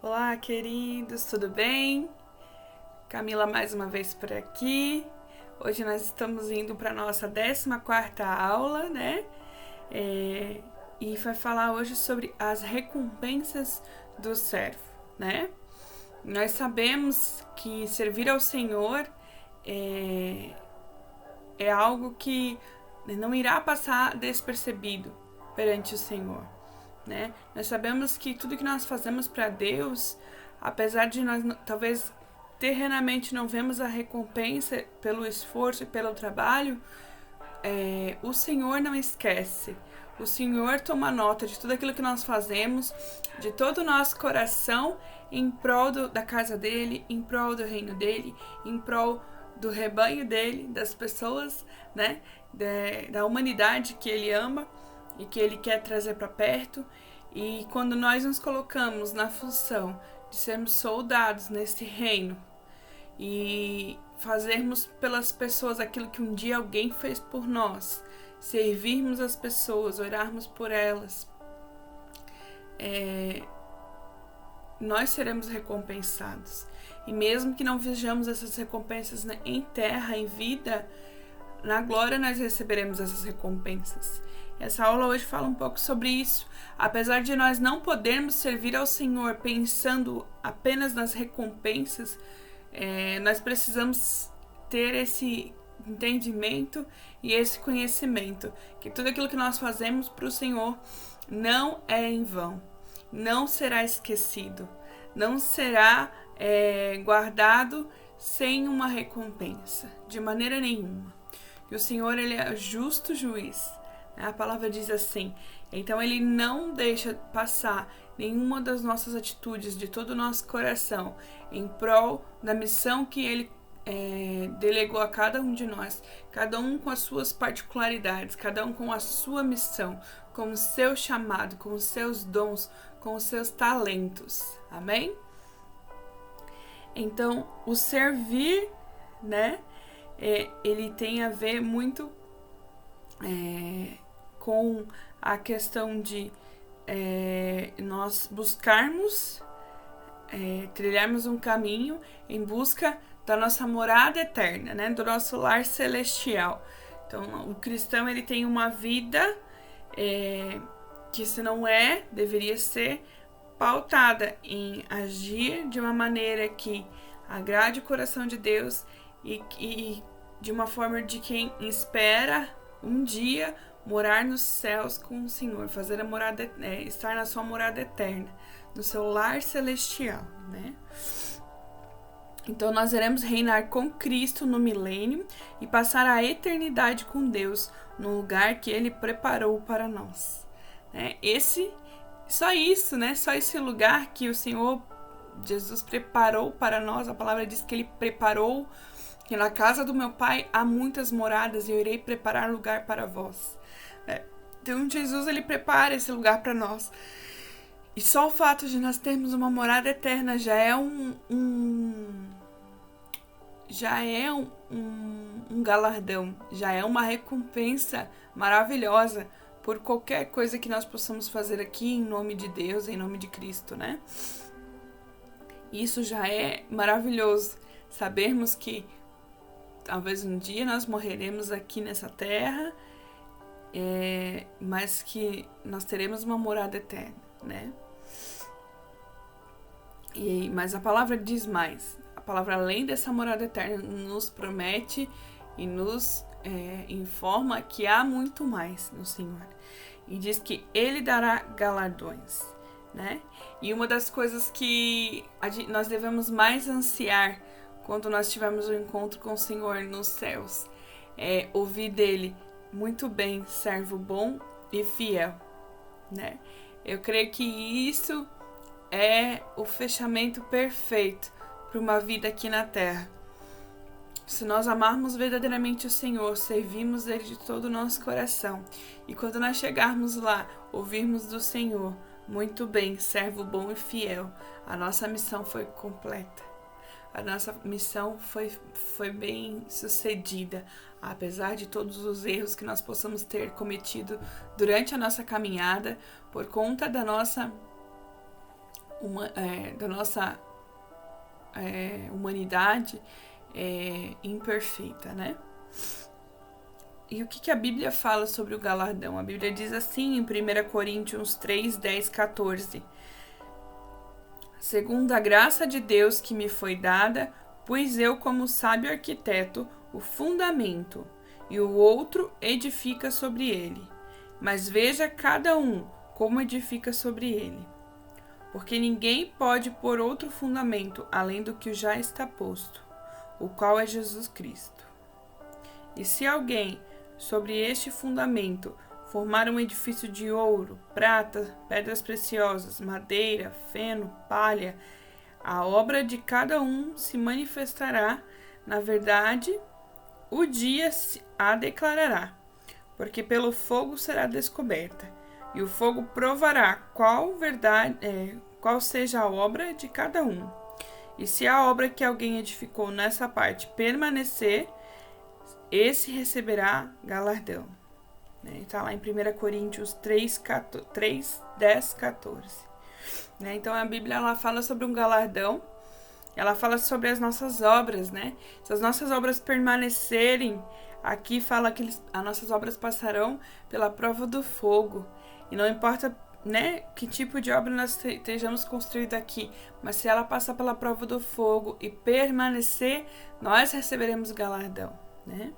Olá, queridos, tudo bem? Camila mais uma vez por aqui. Hoje nós estamos indo para a nossa 14ª aula, né? E vai falar hoje sobre as recompensas do servo, né? Nós sabemos que servir ao Senhor é algo que não irá passar despercebido perante o Senhor, né? Nós sabemos que tudo que nós fazemos para Deus, apesar de nós talvez terrenamente não vemos a recompensa pelo esforço e pelo trabalho, o Senhor não esquece. O Senhor toma nota de tudo aquilo que nós fazemos, de todo o nosso coração, em prol da casa dele, em prol do reino dele, em prol do rebanho dele, das pessoas, né, da humanidade que ele ama e que ele quer trazer para perto. E quando nós nos colocamos na função de sermos soldados nesse reino e fazermos pelas pessoas aquilo que um dia alguém fez por nós, servirmos as pessoas, orarmos por elas, nós seremos recompensados. E mesmo que não vejamos essas recompensas em terra, em vida, na glória nós receberemos essas recompensas. Essa aula hoje fala um pouco sobre isso. Apesar de nós não podermos servir ao Senhor pensando apenas nas recompensas, nós precisamos ter esse entendimento e esse conhecimento, que tudo aquilo que nós fazemos para o Senhor não é em vão, não será esquecido, não será guardado sem uma recompensa, de maneira nenhuma. E o Senhor, ele é justo juiz. A palavra diz assim. Então ele não deixa passar nenhuma das nossas atitudes, de todo o nosso coração, em prol da missão que ele delegou a cada um de nós, cada um com as suas particularidades, cada um com a sua missão, com o seu chamado, com os seus dons, com os seus talentos. Amém? Então, o servir, né, ele tem a ver muito com a questão de nós buscarmos, trilharmos um caminho em busca da nossa morada eterna, né, do nosso lar celestial. Então, o cristão, ele tem uma vida que, se não deveria ser pautada em agir de uma maneira que agrade o coração de Deus e de uma forma de quem espera um dia morar nos céus com o Senhor, fazer a morada, estar na sua morada eterna, no seu lar celestial, né? Então nós iremos reinar com Cristo no milênio e passar a eternidade com Deus no lugar que Ele preparou para nós, né? Só isso, né? Só esse lugar que o Senhor Jesus preparou para nós. A palavra diz que Ele preparou, que na casa do meu Pai há muitas moradas e eu irei preparar lugar para vós. Então Jesus, ele prepara esse lugar para nós. E só o fato de nós termos uma morada eterna já é um galardão, já é uma recompensa maravilhosa por qualquer coisa que nós possamos fazer aqui em nome de Deus, em nome de Cristo, né? Isso já é maravilhoso, sabermos que talvez um dia nós morreremos aqui nessa terra, mas que nós teremos uma morada eterna, né? Mas a palavra diz mais. A palavra, além dessa morada eterna, nos promete e nos informa que há muito mais no Senhor. E diz que Ele dará galardões, né? E uma das coisas que nós devemos mais ansiar quando nós tivermos um encontro com o Senhor nos céus é ouvir dele: muito bem, servo bom e fiel, né? Eu creio que isso é o fechamento perfeito para uma vida aqui na terra. Se nós amarmos verdadeiramente o Senhor, servimos Ele de todo o nosso coração, e quando nós chegarmos lá, ouvirmos do Senhor: muito bem, servo bom e fiel, a nossa missão foi completa. A nossa missão foi bem sucedida, apesar de todos os erros que nós possamos ter cometido durante a nossa caminhada, por conta da nossa da nossa humanidade imperfeita, né? E o que a Bíblia fala sobre o galardão? A Bíblia diz assim em 1 Coríntios 3, 10, 14: segundo a graça de Deus que me foi dada, pus eu como sábio arquiteto o fundamento, e o outro edifica sobre ele. Mas veja cada um como edifica sobre ele. Porque ninguém pode pôr outro fundamento além do que já está posto, o qual é Jesus Cristo. E se alguém, sobre este fundamento, formar um edifício de ouro, prata, pedras preciosas, madeira, feno, palha, a obra de cada um se manifestará, na verdade, o dia a declarará, porque pelo fogo será descoberta, e o fogo provará qual seja a obra de cada um. E se a obra que alguém edificou nessa parte permanecer, esse receberá galardão. Está lá em 1 Coríntios 3, 10, 14. Então a Bíblia ela fala sobre um galardão, ela fala sobre as nossas obras, né? Se as nossas obras permanecerem, aqui fala que as nossas obras passarão pela prova do fogo. E não importa, né, que tipo de obra nós estejamos construídos aqui, mas se ela passar pela prova do fogo e permanecer, nós receberemos galardão, né?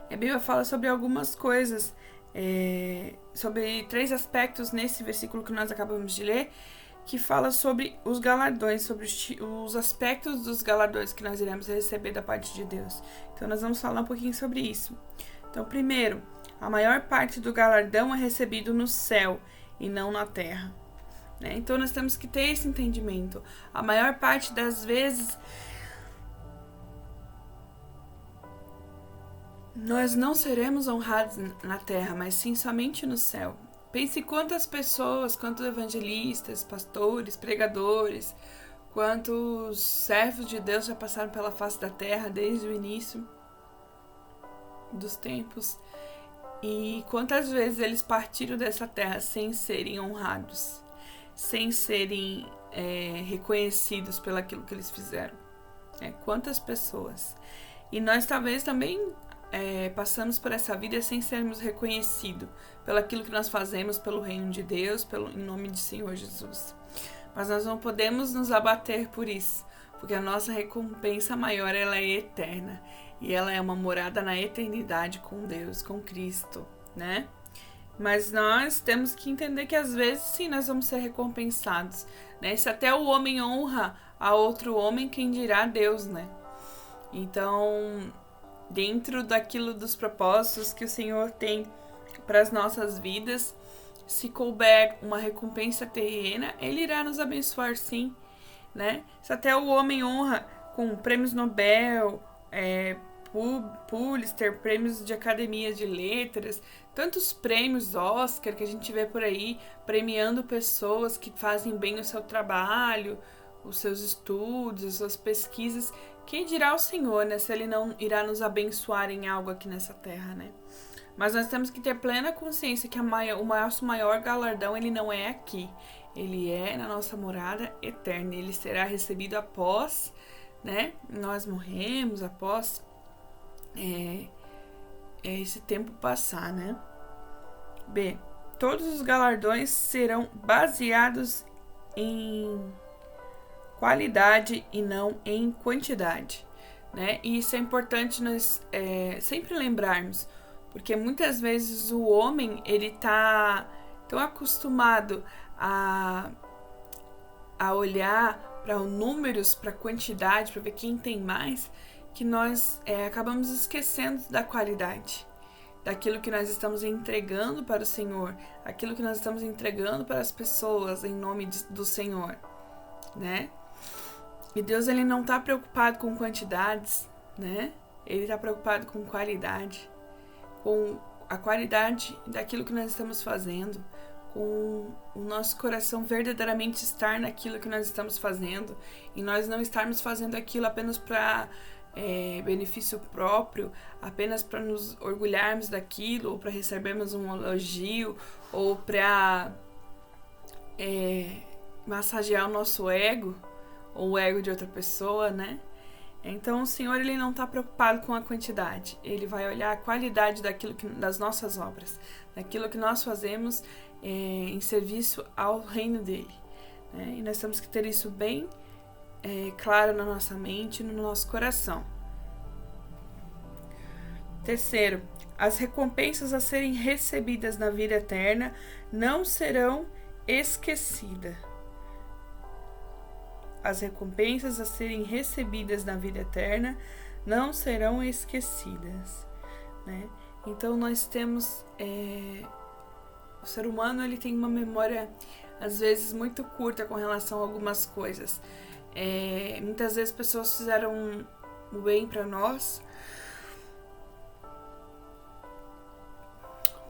A Bíblia fala sobre algumas coisas, sobre 3 aspectos nesse versículo que nós acabamos de ler, que fala sobre os galardões, sobre os aspectos dos galardões que nós iremos receber da parte de Deus. Então nós vamos falar um pouquinho sobre isso. Então, primeiro, a maior parte do galardão é recebido no céu e não na terra, né? Então nós temos que ter esse entendimento. A maior parte das vezes nós não seremos honrados na terra, mas sim somente no céu. Pense quantas pessoas, quantos evangelistas, pastores, pregadores, quantos servos de Deus já passaram pela face da terra desde o início dos tempos, e quantas vezes eles partiram dessa terra sem serem honrados, sem serem reconhecidos pelaquilo que eles fizeram. Quantas pessoas. E nós talvez também passamos por essa vida sem sermos reconhecidos pelaquilo que nós fazemos pelo reino de Deus, em nome de Senhor Jesus. Mas nós não podemos nos abater por isso, porque a nossa recompensa maior ela é eterna, e ela é uma morada na eternidade com Deus, com Cristo, né? Mas nós temos que entender que às vezes sim nós vamos ser recompensados, né? Se até o homem honra a outro homem, quem dirá Deus, né? Então, dentro daquilo dos propósitos que o Senhor tem para as nossas vidas, se couber uma recompensa terrena, Ele irá nos abençoar sim, né? Se até o homem honra com prêmios Nobel, Pulitzer, prêmios de academia de letras, tantos prêmios Oscar que a gente vê por aí, premiando pessoas que fazem bem o seu trabalho, os seus estudos, as suas pesquisas, quem dirá o Senhor, né, se Ele não irá nos abençoar em algo aqui nessa terra, né? Mas nós temos que ter plena consciência que o nosso maior galardão, ele não é aqui. Ele é na nossa morada eterna. Ele será recebido após, né, nós morremos, após esse tempo passar, né? B. Todos os galardões serão baseados em qualidade e não em quantidade, né? E isso é importante nós sempre lembrarmos, porque muitas vezes o homem ele tá tão acostumado a olhar para os números, para a quantidade, para ver quem tem mais, que nós acabamos esquecendo da qualidade, daquilo que nós estamos entregando para o Senhor, aquilo que nós estamos entregando para as pessoas em nome do Senhor, né? E Deus ele não está preocupado com quantidades, né? Ele está preocupado com qualidade, com a qualidade daquilo que nós estamos fazendo, com o nosso coração verdadeiramente estar naquilo que nós estamos fazendo, e nós não estarmos fazendo aquilo apenas para benefício próprio, apenas para nos orgulharmos daquilo, ou para recebermos um elogio, ou para massagear o nosso ego, ou o ego de outra pessoa, né? Então o Senhor, ele não está preocupado com a quantidade, ele vai olhar a qualidade das nossas obras, daquilo que nós fazemos em serviço ao reino dele, né? E nós temos que ter isso bem claro na nossa mente e no nosso coração. Terceiro, as recompensas a serem recebidas na vida eterna não serão esquecidas. As recompensas a serem recebidas na vida eterna não serão esquecidas, né? Então nós temos o ser humano, ele tem uma memória às vezes muito curta com relação a algumas coisas. Muitas vezes pessoas fizeram o bem para nós,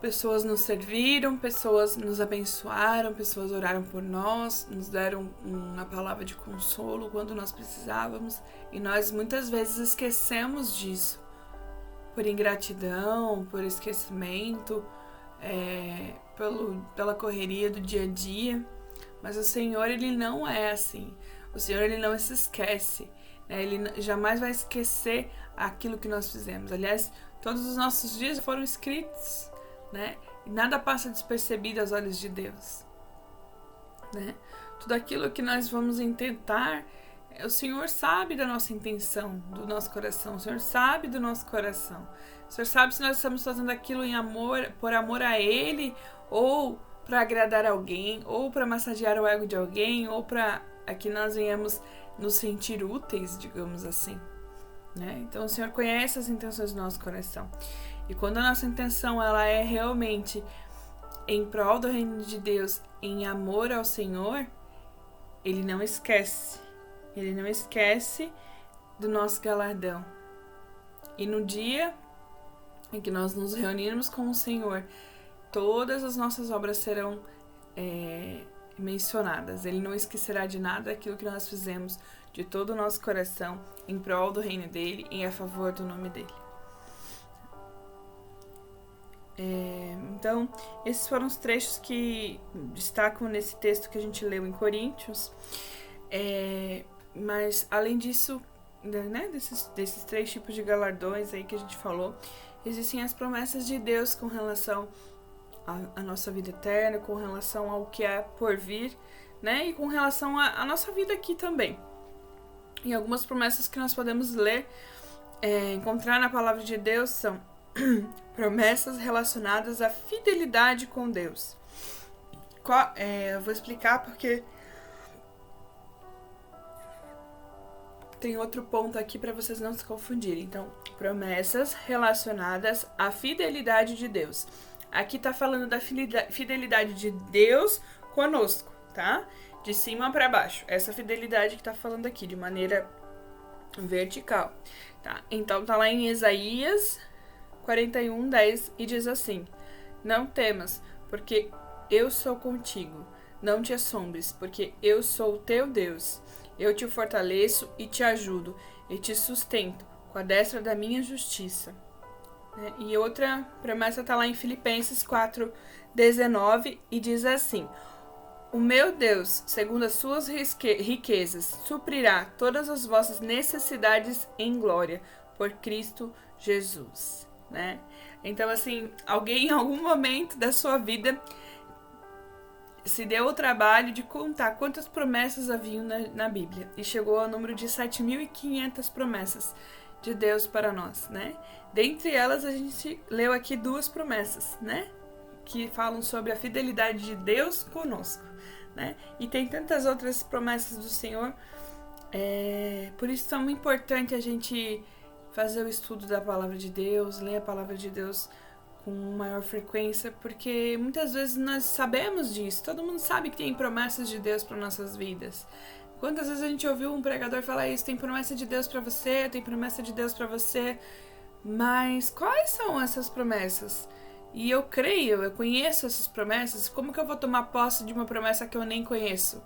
pessoas nos serviram, pessoas nos abençoaram, pessoas oraram por nós, nos deram uma palavra de consolo quando nós precisávamos, e nós muitas vezes esquecemos disso, por ingratidão, por esquecimento, pela correria do dia a dia. Mas o Senhor, ele não é assim. O Senhor, ele não se esquece, né? Ele jamais vai esquecer aquilo que nós fizemos. Aliás, todos os nossos dias foram escritos, né? E nada passa despercebido aos olhos de Deus, né? Tudo aquilo que nós vamos intentar, o Senhor sabe da nossa intenção, do nosso coração. O Senhor sabe do nosso coração. O Senhor sabe se nós estamos fazendo aquilo em amor, por amor a Ele, ou para agradar alguém, ou para massagear o ego de alguém, ou para que nós venhamos nos sentir úteis, digamos assim, né? Então o Senhor conhece as intenções do nosso coração. E quando a nossa intenção ela é realmente em prol do reino de Deus, em amor ao Senhor, Ele não esquece. Ele não esquece do nosso galardão. E no dia em que nós nos reunirmos com o Senhor, todas as nossas obras serão mencionadas. Ele não esquecerá de nada daquilo que nós fizemos de todo o nosso coração em prol do reino dele e a favor do nome dele. Então, esses foram os trechos que destacam nesse texto que a gente leu em Coríntios. Mas, além disso, né, desses três tipos de galardões aí que a gente falou, existem as promessas de Deus com relação à nossa vida eterna, com relação ao que é por vir, né, e com relação à nossa vida aqui também. E algumas promessas que nós podemos ler, encontrar na palavra de Deus são promessas relacionadas à fidelidade com Deus. Eu vou explicar porque tem outro ponto aqui para vocês não se confundirem. Então, promessas relacionadas à fidelidade de Deus. Aqui tá falando da fidelidade de Deus conosco, tá? De cima para baixo. Essa fidelidade que tá falando aqui, de maneira vertical, tá? Então, tá lá em Isaías 41:10 e diz assim: não temas, porque eu sou contigo. Não te assombres, porque eu sou o teu Deus. Eu te fortaleço e te ajudo, e te sustento com a destra da minha justiça. E outra promessa está lá em Filipenses 4:19 e diz assim: o meu Deus, segundo as suas riquezas, suprirá todas as vossas necessidades em glória, por Cristo Jesus. Né? Então, assim, alguém em algum momento da sua vida se deu o trabalho de contar quantas promessas haviam na Bíblia. E chegou ao número de 7.500 promessas de Deus para nós, né? Dentre elas, a gente leu aqui 2 promessas, né? Que falam sobre a fidelidade de Deus conosco, né? E tem tantas outras promessas do Senhor. Por isso é tão importante a gente fazer o estudo da palavra de Deus, ler a palavra de Deus com maior frequência, porque muitas vezes nós sabemos disso, todo mundo sabe que tem promessas de Deus para nossas vidas. Quantas vezes a gente ouviu um pregador falar isso, tem promessa de Deus para você, tem promessa de Deus para você, mas quais são essas promessas? E eu conheço essas promessas, como que eu vou tomar posse de uma promessa que eu nem conheço?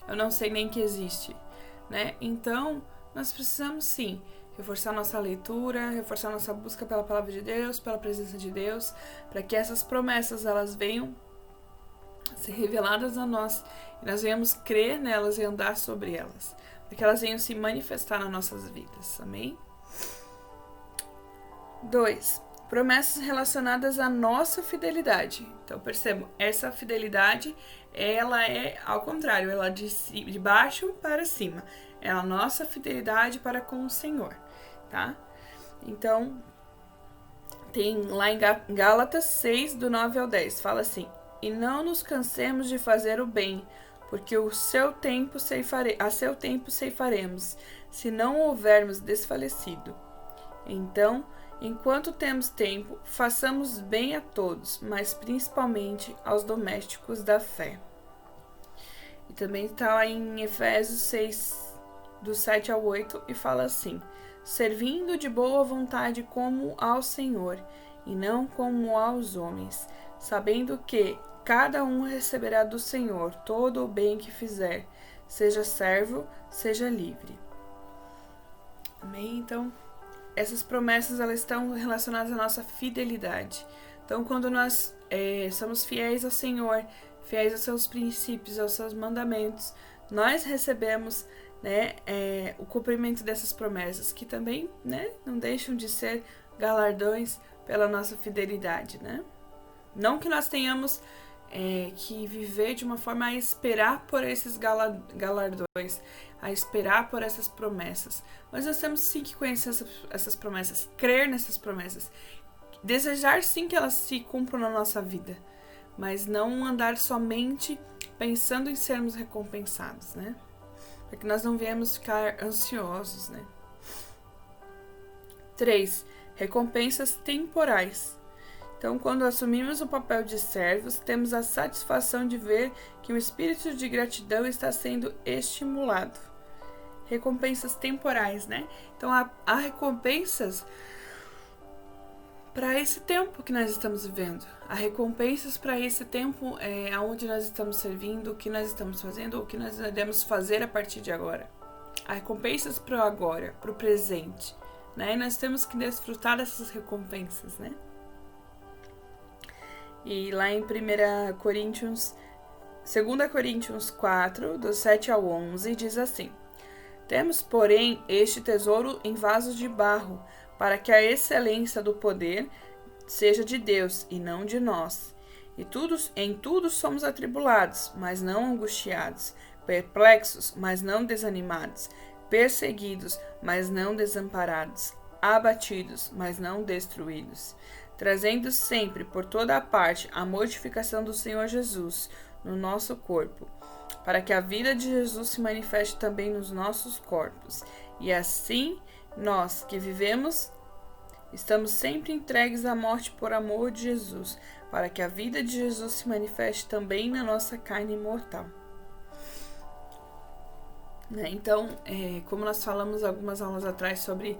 Eu não sei nem que existe, né? Então, nós precisamos sim reforçar nossa leitura, reforçar nossa busca pela palavra de Deus, pela presença de Deus, para que essas promessas elas venham ser reveladas a nós, e nós venhamos crer nelas e andar sobre elas, para que elas venham se manifestar nas nossas vidas. Amém? 2. Promessas relacionadas à nossa fidelidade. Então, percebam, essa fidelidade, ela é ao contrário, ela é de baixo para cima. É a nossa fidelidade para com o Senhor, tá? Então, tem lá em Gálatas 6, do 9 ao 10, fala assim: e não nos cansemos de fazer o bem, porque a seu tempo ceifaremos, se não houvermos desfalecido. Então, enquanto temos tempo, façamos bem a todos, mas principalmente aos domésticos da fé. E também está lá em Efésios 6, do 7 ao 8, e fala assim: servindo de boa vontade como ao Senhor, e não como aos homens, sabendo que cada um receberá do Senhor todo o bem que fizer, seja servo, seja livre. Amém? Então, essas promessas, elas estão relacionadas à nossa fidelidade. Então, quando nós somos fiéis ao Senhor, fiéis aos seus princípios, aos seus mandamentos, nós recebemos, né, o cumprimento dessas promessas, que também, né, não deixam de ser galardões pela nossa fidelidade, né? Não que nós tenhamos que viver de uma forma a esperar por esses galardões, a esperar por essas promessas, mas nós temos sim que conhecer essas promessas, crer nessas promessas, desejar sim que elas se cumpram na nossa vida, mas não andar somente pensando em sermos recompensados, né? Para que nós não venhamos ficar ansiosos, né? 3. Recompensas temporais. Então, quando assumimos o papel de servos, temos a satisfação de ver que o espírito de gratidão está sendo estimulado. Recompensas temporais, né? Então, há recompensas para esse tempo que nós estamos vivendo. Há recompensas para esse tempo onde nós estamos servindo, o que nós estamos fazendo, o que nós devemos fazer a partir de agora. Há recompensas para o agora, para o presente, né? E nós temos que desfrutar dessas recompensas, né? E lá em 2 Coríntios 4, do 7 ao 11, diz assim: temos, porém, este tesouro em vasos de barro, para que a excelência do poder seja de Deus e não de nós. E em tudo somos atribulados, mas não angustiados, perplexos, mas não desanimados, perseguidos, mas não desamparados, abatidos, mas não destruídos, trazendo sempre por toda a parte a mortificação do Senhor Jesus no nosso corpo, para que a vida de Jesus se manifeste também nos nossos corpos. E assim, nós que vivemos, estamos sempre entregues à morte por amor de Jesus, para que a vida de Jesus se manifeste também na nossa carne mortal. Então, como nós falamos algumas aulas atrás sobre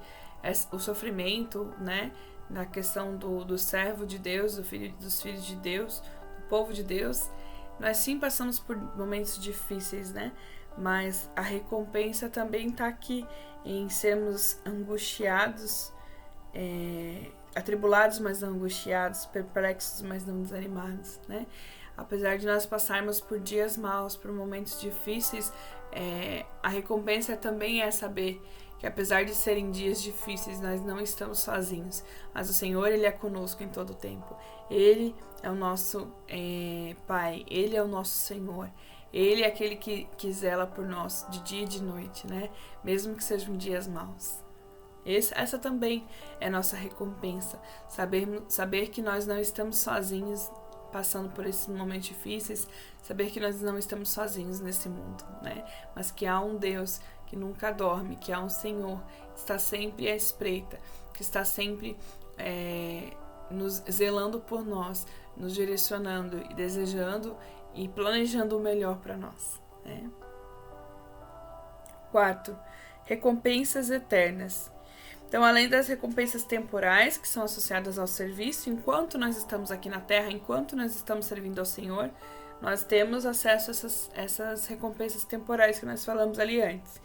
o sofrimento, né, na questão do servo de Deus, dos filhos de Deus, do povo de Deus, nós sim passamos por momentos difíceis, né? Mas a recompensa também está aqui em sermos angustiados, atribulados, mas não angustiados, perplexos, mas não desanimados, né? Apesar de nós passarmos por dias maus, por momentos difíceis, a recompensa também é saber que apesar de serem dias difíceis, nós não estamos sozinhos, mas o Senhor, Ele é conosco em todo o tempo. Ele é o nosso Pai, Ele é o nosso Senhor, Ele é aquele que zela por nós de dia e de noite, né? Mesmo que sejam dias maus. Essa também é a nossa recompensa, saber que nós não estamos sozinhos passando por esses momentos difíceis, saber que nós não estamos sozinhos nesse mundo, né? Mas que há um Deus que nunca dorme, que há um Senhor que está sempre à espreita, que está sempre nos zelando por nós, nos direcionando e desejando e planejando o melhor para nós, né? 4. Recompensas eternas. Então, além das recompensas temporais, que são associadas ao serviço, enquanto nós estamos aqui na Terra, enquanto nós estamos servindo ao Senhor, nós temos acesso a essas recompensas temporais que nós falamos ali antes.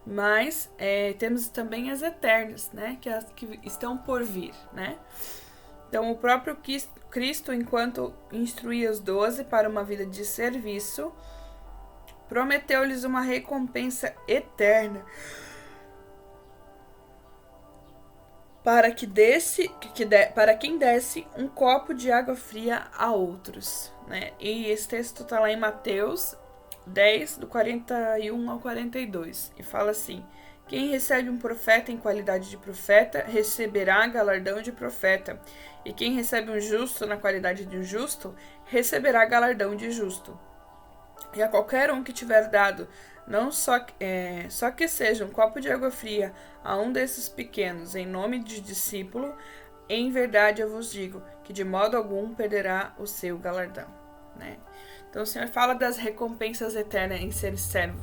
Mas temos também as eternas, né? Que estão por vir, né? Então, o próprio Cristo, enquanto instruía os 12 para uma vida de serviço, prometeu-lhes uma recompensa eterna para quem desse um copo de água fria a outros, né? E esse texto está lá em Mateus 10, do 41 ao 42, e fala assim: quem recebe um profeta em qualidade de profeta, receberá galardão de profeta, e quem recebe um justo na qualidade de um justo, receberá galardão de justo. E a qualquer um que tiver dado, não só que seja um copo de água fria a um desses pequenos, em nome de discípulo, em verdade eu vos digo, que de modo algum perderá o seu galardão, né? Então o Senhor fala das recompensas eternas em ser servo,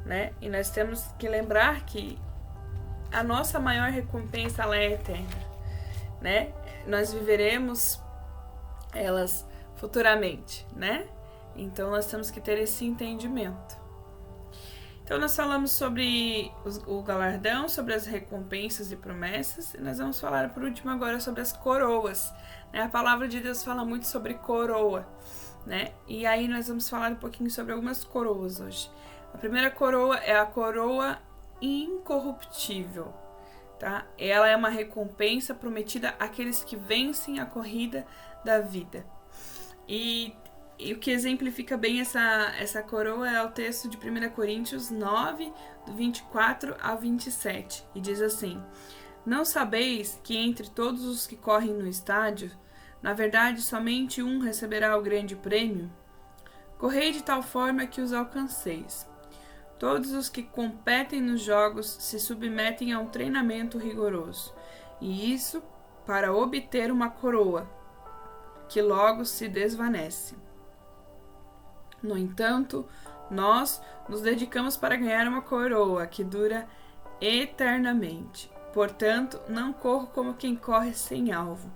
né? E nós temos que lembrar que a nossa maior recompensa, ela é eterna, né? Nós viveremos elas futuramente, né? Então nós temos que ter esse entendimento. Então nós falamos sobre o galardão, sobre as recompensas e promessas, e nós vamos falar por último agora sobre as coroas, né? A palavra de Deus fala muito sobre coroa, né? E aí nós vamos falar um pouquinho sobre algumas coroas hoje. A primeira coroa é a coroa incorruptível, tá? Ela é uma recompensa prometida àqueles que vencem a corrida da vida. E o que exemplifica bem essa coroa é o texto de 1 Coríntios 9, do 24 a 27. E diz assim: não sabeis que entre todos os que correm no estádio, na verdade somente um receberá o grande prêmio? Correi de tal forma que os alcanceis. Todos os que competem nos jogos se submetem a um treinamento rigoroso, e isso para obter uma coroa, que logo se desvanece. No entanto, nós nos dedicamos para ganhar uma coroa que dura eternamente. Portanto, não corro como quem corre sem alvo,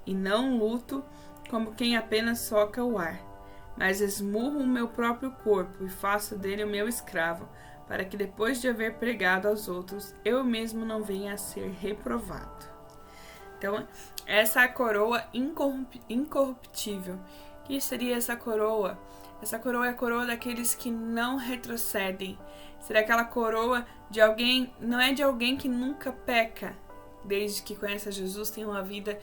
e não luto como quem apenas soca o ar, mas esmurro o meu próprio corpo e faço dele o meu escravo, para que depois de haver pregado aos outros, eu mesmo não venha a ser reprovado. Então, essa é a coroa incorruptível. O que seria essa coroa? Essa coroa é a coroa daqueles que não retrocedem. Seria aquela coroa de alguém, não é de alguém que nunca peca, desde que conhece a Jesus, tem uma vida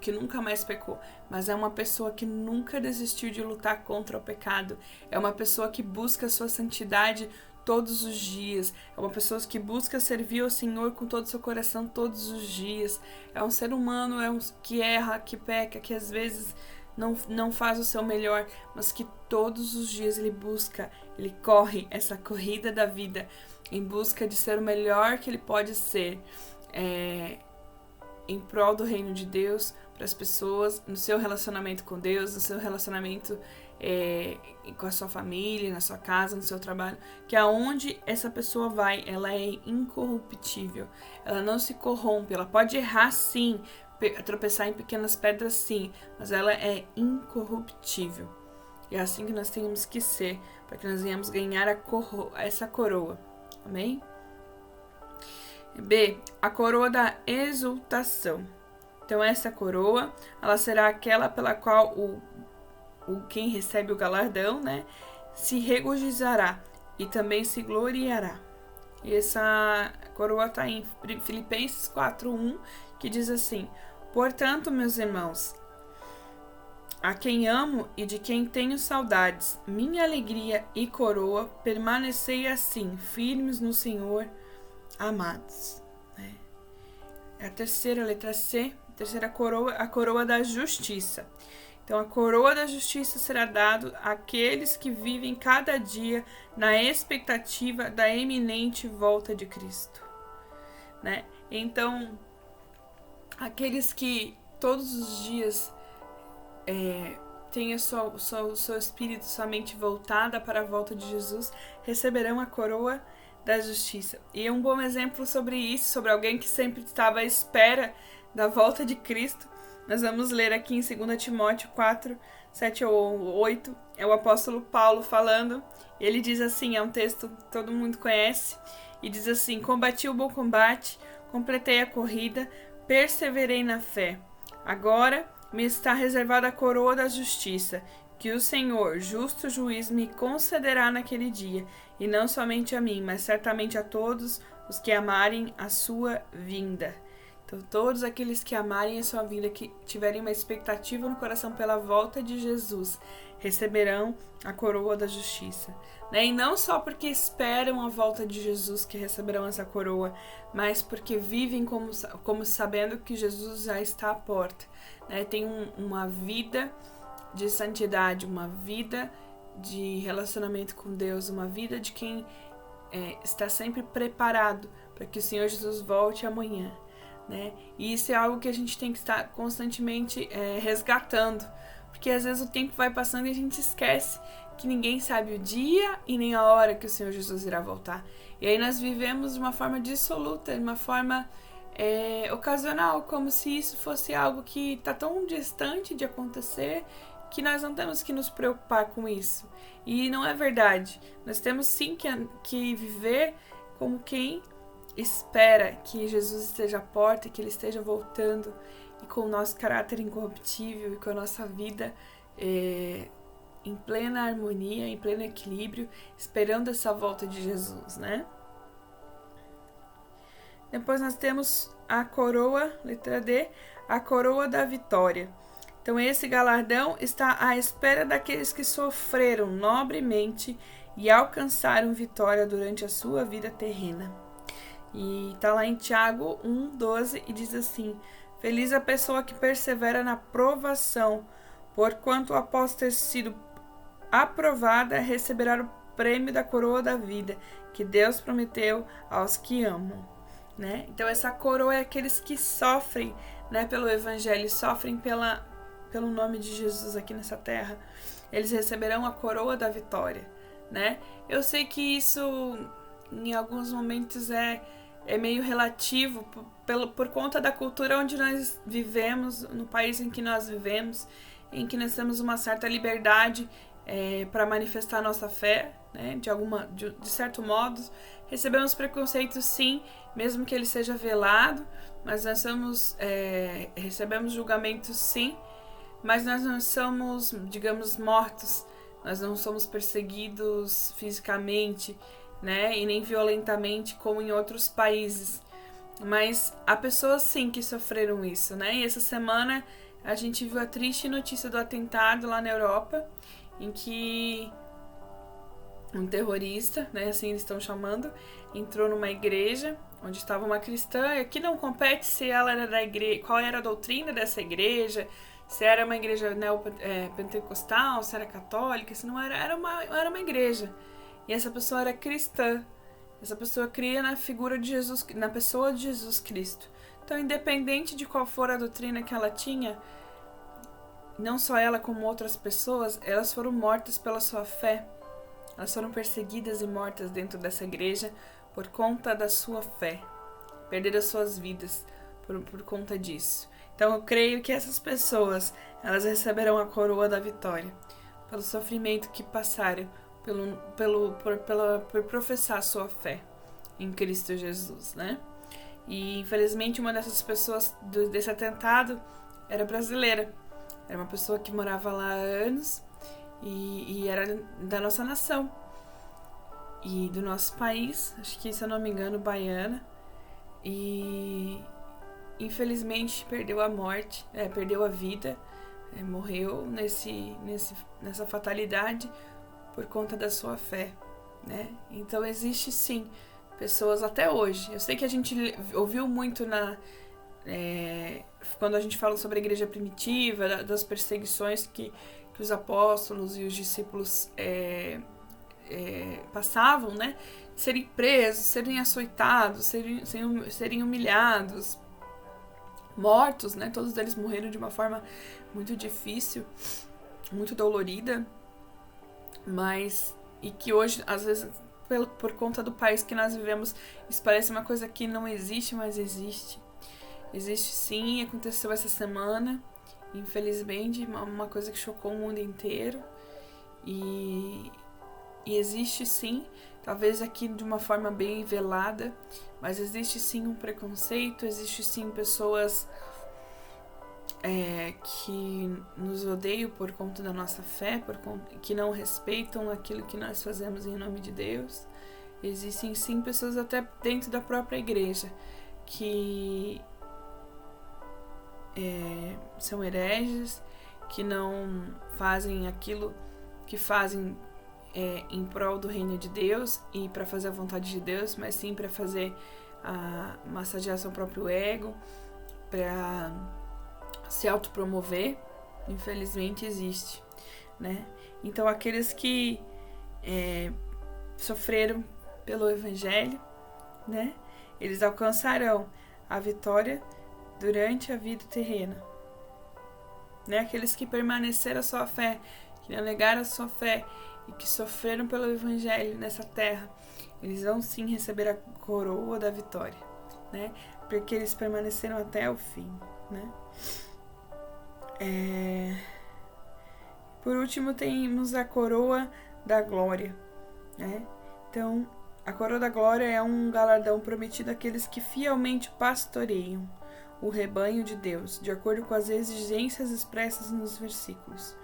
que nunca mais pecou, mas é uma pessoa que nunca desistiu de lutar contra o pecado. É uma pessoa que busca a sua santidade todos os dias. É uma pessoa que busca servir ao Senhor com todo o seu coração todos os dias. É um ser humano que erra, que peca, que às vezes não faz o seu melhor, mas que todos os dias ele corre essa corrida da vida em busca de ser o melhor que ele pode ser, em prol do reino de Deus, para as pessoas, no seu relacionamento com Deus, no seu relacionamento com a sua família, na sua casa, no seu trabalho, que aonde essa pessoa vai, ela é incorruptível, ela não se corrompe, ela pode errar sim, tropeçar em pequenas pedras sim, mas ela é incorruptível. E é assim que nós temos que ser, para que nós venhamos ganhar essa coroa. Amém? B. A coroa da exultação. Então essa coroa, ela será aquela pela qual quem recebe o galardão, né, se regozijará e também se gloriará. E essa coroa está em Filipenses 4:1, que diz assim: portanto, meus irmãos, a quem amo e de quem tenho saudades, minha alegria e coroa, permanecei assim, firmes no Senhor, amados. É a terceira, letra C, a terceira coroa, a coroa da justiça. Então, a coroa da justiça será dada àqueles que vivem cada dia na expectativa da iminente volta de Cristo, né? Então, aqueles que todos os dias têm o seu espírito, sua mente voltada para a volta de Jesus, receberão a coroa da justiça. E um bom exemplo sobre isso, sobre alguém que sempre estava à espera da volta de Cristo, nós vamos ler aqui em 2 Timóteo 4, 7 ou 8, é o apóstolo Paulo falando. Ele diz assim, é um texto que todo mundo conhece, e diz assim: combati o bom combate, completei a corrida, perseverei na fé. Agora me está reservada a coroa da justiça, que o Senhor, justo juiz, me concederá naquele dia, e não somente a mim, mas certamente a todos os que amarem a sua vinda. Então, todos aqueles que amarem a sua vinda, que tiverem uma expectativa no coração pela volta de Jesus, receberão a coroa da justiça. E não só porque esperam a volta de Jesus que receberão essa coroa, mas porque vivem como sabendo que Jesus já está à porta. Tem uma vida de santidade, uma vida de relacionamento com Deus, uma vida de quem está sempre preparado para que o Senhor Jesus volte amanhã. E isso é algo que a gente tem que estar constantemente resgatando, porque às vezes o tempo vai passando e a gente esquece que ninguém sabe o dia e nem a hora que o Senhor Jesus irá voltar. E aí nós vivemos de uma forma dissoluta, de uma forma ocasional, como se isso fosse algo que está tão distante de acontecer que nós não temos que nos preocupar com isso. E não é verdade. Nós temos sim que viver como quem espera que Jesus esteja à porta, que Ele esteja voltando, e com o nosso caráter incorruptível e com a nossa vida em plena harmonia, em pleno equilíbrio, esperando essa volta de Jesus, Depois nós temos a coroa, letra D, a coroa da vitória. Então esse galardão está à espera daqueles que sofreram nobremente e alcançaram vitória durante a sua vida terrena. E está lá em Tiago 1,12 e diz assim: feliz a pessoa que persevera na provação, porquanto após ter sido aprovada, receberá o prêmio da coroa da vida, que Deus prometeu aos que amam. Então essa coroa é aqueles que sofrem pelo evangelho, sofrem pelo nome de Jesus aqui nessa terra. Eles receberão a coroa da vitória. Eu sei que isso em alguns momentos é meio relativo por conta da cultura onde nós vivemos, no país em que nós vivemos, em que nós temos uma certa liberdade para manifestar a nossa fé, de certo modo. Recebemos preconceito sim, mesmo que ele seja velado, mas nós recebemos julgamentos sim, mas nós não somos, digamos, mortos, nós não somos perseguidos fisicamente, e nem violentamente como em outros países. Mas há pessoas sim que sofreram isso, E essa semana a gente viu a triste notícia do atentado lá na Europa, em que um terrorista, assim eles estão chamando, entrou numa igreja onde estava uma cristã, e aqui não compete se ela era da igreja, qual era a doutrina dessa igreja, se era uma igreja pentecostal, se era católica, se não era uma igreja. E essa pessoa era cristã. Essa pessoa cria na figura de Jesus, na pessoa de Jesus Cristo. Então, independente de qual for a doutrina que ela tinha, não só ela como outras pessoas, elas foram mortas pela sua fé. Elas foram perseguidas e mortas dentro dessa igreja por conta da sua fé. Perderam as suas vidas por conta disso. Então, eu creio que essas pessoas, elas receberão a coroa da vitória pelo sofrimento que passaram, por professar a sua fé em Cristo Jesus, E infelizmente uma dessas pessoas desse atentado era brasileira, era uma pessoa que morava lá há anos e era da nossa nação e do nosso país, acho que, se eu não me engano, baiana, e infelizmente perdeu a vida, morreu nessa fatalidade por conta da sua fé, Então existe sim pessoas até hoje. Eu sei que a gente ouviu muito quando a gente fala sobre a igreja primitiva, das perseguições que os apóstolos e os discípulos passavam, de serem presos, serem açoitados, serem humilhados, mortos, Todos eles morreram de uma forma muito difícil, muito dolorida. E que hoje, às vezes, por conta do país que nós vivemos, isso parece uma coisa que não existe, mas existe. Existe sim, aconteceu essa semana, infelizmente, uma coisa que chocou o mundo inteiro. E existe sim, talvez aqui de uma forma bem velada, mas existe sim um preconceito, existe sim pessoas que nos odeiam por conta da nossa fé, que não respeitam aquilo que nós fazemos em nome de Deus. Existem sim pessoas até dentro da própria igreja que são hereges, que não fazem aquilo que fazem em prol do reino de Deus e para fazer a vontade de Deus, mas sim para fazer massagear seu próprio ego, para se autopromover. Infelizmente existe, né? Então aqueles que sofreram pelo Evangelho, né? Eles alcançarão a vitória durante a vida terrena, né? Aqueles que permaneceram a sua fé, que não negaram a sua fé e que sofreram pelo Evangelho nessa terra, eles vão sim receber a coroa da vitória, né? Porque eles permaneceram até o fim, né? Por último, temos a coroa da glória, né? Então, a coroa da glória é um galardão prometido àqueles que fielmente pastoreiam o rebanho de Deus, de acordo com as exigências expressas nos versículos.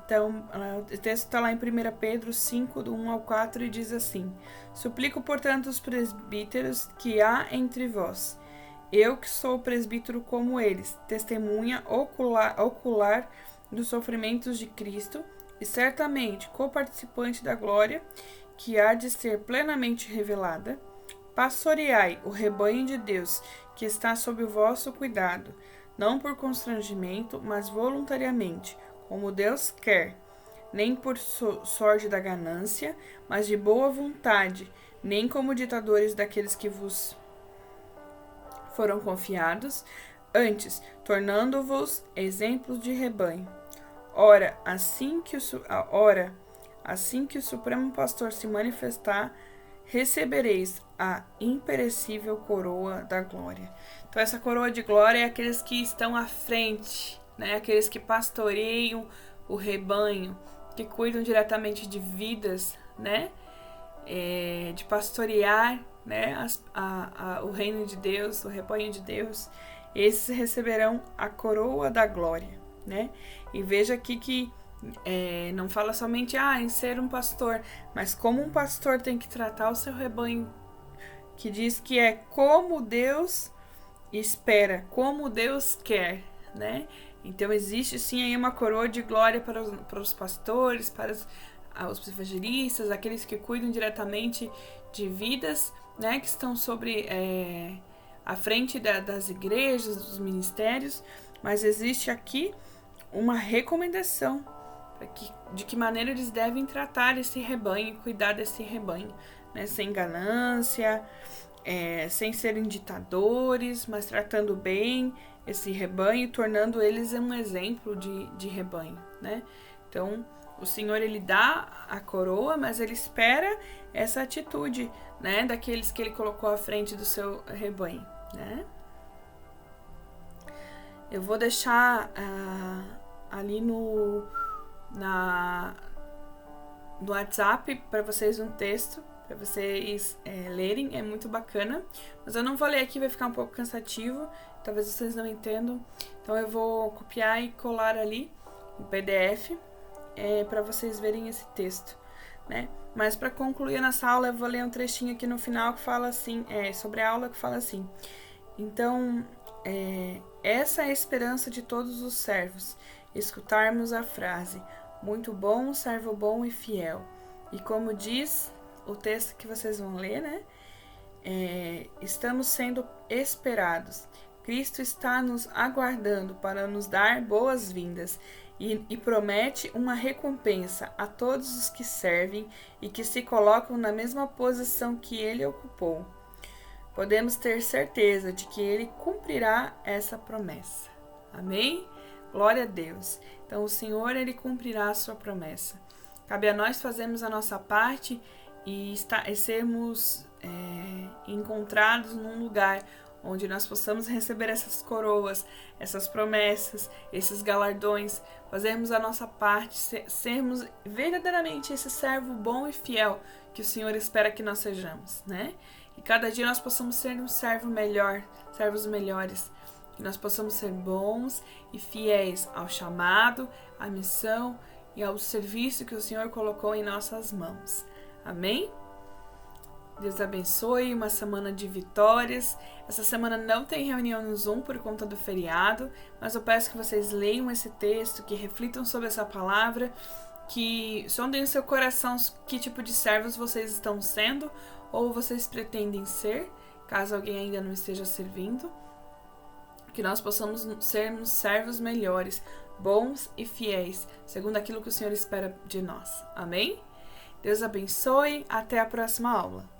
Então, o texto está lá em 1 Pedro 5, do 1 ao 4, e diz assim: Suplico, portanto, os presbíteros que há entre vós, eu que sou presbítero como eles, testemunha ocular dos sofrimentos de Cristo e certamente coparticipante da glória que há de ser plenamente revelada, pastoreai o rebanho de Deus que está sob o vosso cuidado, não por constrangimento, mas voluntariamente, como Deus quer, nem por sorte da ganância, mas de boa vontade, nem como ditadores daqueles que vos foram confiados, antes, tornando-vos exemplos de rebanho. Ora, assim que o Supremo Pastor se manifestar, recebereis a imperecível coroa da glória. Então, essa coroa de glória é aqueles que estão à frente, né? Aqueles que pastoreiam o rebanho, que cuidam diretamente de vidas, né? De pastorear, né? O reino de Deus, o rebanho de Deus. Esses receberão a coroa da glória, né? E veja aqui que não fala somente em ser um pastor, mas como um pastor tem que tratar o seu rebanho, que diz que é como Deus espera, como Deus quer, né? Então existe sim aí uma coroa de glória para os pastores, para os evangelistas, aqueles que cuidam diretamente de vidas, né? Que estão sobre à frente das igrejas, dos ministérios, mas existe aqui uma recomendação de que maneira eles devem tratar esse rebanho, cuidar desse rebanho, né? Sem ganância, sem serem ditadores, mas tratando bem esse rebanho, tornando eles um exemplo de rebanho, né? Então, o Senhor, ele dá a coroa, mas ele espera essa atitude, né? Daqueles que ele colocou à frente do seu rebanho, né? Eu vou deixar ali no WhatsApp para vocês um texto, para vocês lerem, é muito bacana, mas eu não vou ler aqui, vai ficar um pouco cansativo, talvez vocês não entendam, então eu vou copiar e colar ali em PDF para vocês verem esse texto, né? Mas para concluir nessa aula, eu vou ler um trechinho aqui no final que fala assim, sobre a aula que fala assim: então, essa é a esperança de todos os servos, escutarmos a frase, muito bom, servo bom e fiel. E como diz o texto que vocês vão ler, né? Estamos sendo esperados. Cristo está nos aguardando para nos dar boas-vindas e promete uma recompensa a todos os que servem e que se colocam na mesma posição que ele ocupou. Podemos ter certeza de que ele cumprirá essa promessa. Amém? Glória a Deus. Então, o Senhor, ele cumprirá a sua promessa. Cabe a nós fazermos a nossa parte e sermos encontrados num lugar onde nós possamos receber essas coroas, essas promessas, esses galardões, fazermos a nossa parte, sermos verdadeiramente esse servo bom e fiel que o Senhor espera que nós sejamos, né? E cada dia nós possamos ser um servo melhor, servos melhores, Que nós possamos ser bons e fiéis ao chamado, à missão e ao serviço que o Senhor colocou em nossas mãos. Amém? Deus abençoe, uma semana de vitórias. Essa semana não tem reunião no Zoom por conta do feriado, mas eu peço que vocês leiam esse texto, que reflitam sobre essa palavra, que sondem no seu coração que tipo de servos vocês estão sendo ou vocês pretendem ser, caso alguém ainda não esteja servindo. Que nós possamos sermos servos melhores, bons e fiéis, segundo aquilo que o Senhor espera de nós. Amém? Deus abençoe. Até a próxima aula.